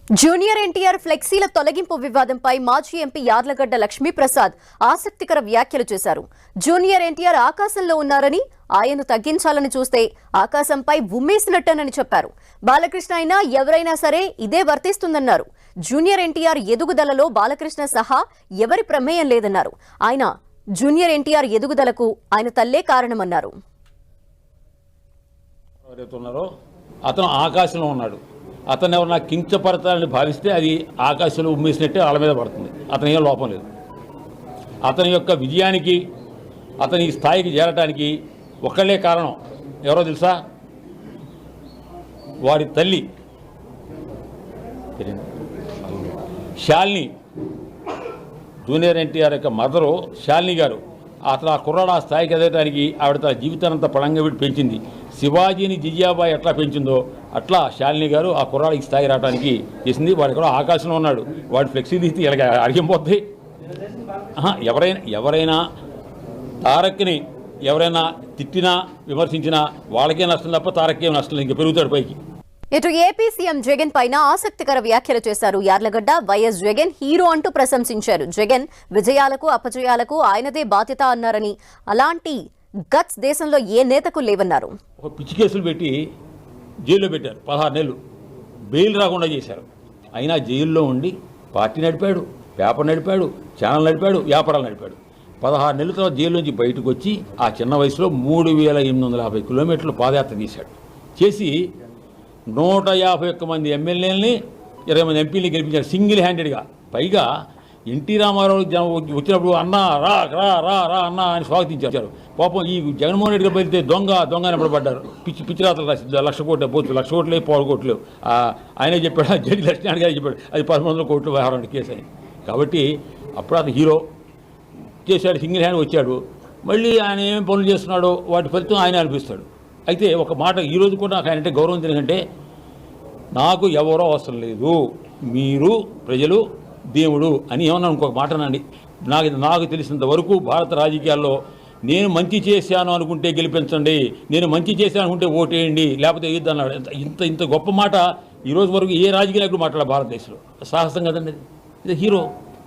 Junior NTR ఫ్లెక్సీల తొలగింపు వివాదంపై మాజీ ఎంపీ యార్లగడ్డ లక్ష్మీప్రసాద్ ఆసక్తికర వ్యాఖ్యలు చేశారు. జూనియర్ ఎన్టీఆర్ ఆకాశంలో ఉన్నారని, ఆయన్ను తగ్గించాలని చూస్తే ఆకాశంపై ఉమ్మేసినట్టేనని చెప్పారు. బాలకృష్ణ అయినా ఎవరైనా సరే ఇదే వర్తిస్తుందన్నారు. జూనియర్ ఎన్టీఆర్ ఎదుగుదలలో బాలకృష్ణ సహా ఎవరి ప్రమేయం లేదన్నారు. ఆయన జూనియర్ ఎన్టీఆర్ ఎదుగుదలకు ఆయన తల్లే కారణమన్నారు. అతను ఆకాశంలో ఉన్నాడు. అతను ఎవరన్నా కించపరచాలని భావిస్తే అది ఆకాశంలో ఉమ్మేసినట్టే వాళ్ళ మీద పడుతుంది. అతని ఏం లోపం లేదు. అతని యొక్క విజయానికి, అతని స్థాయికి చేరటానికి ఒకళ్ళే కారణం. ఎవరో తెలుసా? వారి తల్లి శాలిని. జూనియర్ ఎన్టీఆర్ యొక్క మదరు శాలిని గారు. అతను ఆ కుర్రాడు ఆ స్థాయికి ఎదగడానికి ఆవిడ తన జీవితానంతా పడంగా విడి పెంచింది. శివాజీని జిజియాబాయి ఎట్లా పెంచిందో అట్లా శాలిని గారు ఆ కుర్రాడికి స్థాయి రావడానికి చేసింది. వాడు కూడా ఆకాశంలో ఉన్నాడు. వాడు ఫ్లెక్సీ తీస్తే ఇలాగ అరిగిపోద్ది. ఎవరైనా తారక్ని ఎవరైనా తిట్టినా విమర్శించినా వాళ్ళకే నష్టం తప్ప తారక్కేం నష్టం లేదు. ఇంకా పెరుగుతాడు పైకి. ఇటు ఏపీ సీఎం జగన్ పైన ఆసక్తికర వ్యాఖ్యలు చేశారు యార్లగడ్డ. వైఎస్ జగన్ హీరో అంటూ ప్రశంసించారు. జగన్ విజయాలకు అపజయాలకు ఆయనదే బాధ్యత అన్నారని, అలాంటి గట్స్ దేశంలో ఏ నేతకు లేవన్నారు. ఒక పిచ్చి కేసులు పెట్టి జైల్లో పెట్టారు. 16 నెలలు బెయిల్ రాకుండా చేశారు. అయినా జైల్లో ఉండి పార్టీ నడిపాడు, పేపర్ నడిపాడు, ఛానల్ నడిపాడు, వ్యాపారాలు నడిపాడు. 16 నెలల తర్వాత జైలు నుంచి బయటకు వచ్చి ఆ చిన్న వయసులో 3850 కిలోమీటర్లు పాదయాత్ర చేశాడు. చేసి 151 మంది ఎమ్మెల్యేలని 20 మంది ఎంపీలని గెలిపించారు సింగిల్ హ్యాండెడ్గా. పైగా ఎన్టీ రామారావు వచ్చినప్పుడు అన్నా రా రా రా రా అన్న అని స్వాగతించారు. పాపం ఈ జగన్మోహన్ రెడ్డి గారు వెళ్తే దొంగ అని పడ్డారు. పిచ్చి రాతలు రాసి 1,00,000 కోట్లు పోతుంది. 1,00,000 కోట్లే 1,00,000 కోట్లు ఆయనే చెప్పాడు. జడ్జి లక్ష్మణ్ గారు చెప్పాడు అది 1,100 కోట్లు వ్యవహారం కేసు అని. కాబట్టి అప్పుడు అతను హీరో చేశాడు, సింగిల్ హ్యాండ్ వచ్చాడు. మళ్ళీ ఆయన ఏం పనులు చేస్తున్నాడో వాటి ఫలితం ఆయన అనిపిస్తాడు. అయితే ఒక మాట ఈరోజు కూడా నాకు ఆయన అంటే గౌరవం ఎందుకంటే, నాకు ఎవరో అవసరం లేదు, మీరు ప్రజలు దేవుడు అని ఏమన్నా ఇంకొక మాట అనండి. నాకు తెలిసినంత వరకు భారత రాజకీయాల్లో నేను మంచి చేశాను అనుకుంటే గెలిపించండి, నేను మంచి చేశాను అనుకుంటే ఓటేయండి, లేకపోతే ఏది అన్నాడు. ఇంత గొప్ప మాట ఈరోజు వరకు ఏ రాజకీయ నాయకుడు మాట్లాడారు భారతదేశంలో. సాహసం కదండి, ఇది హీరో.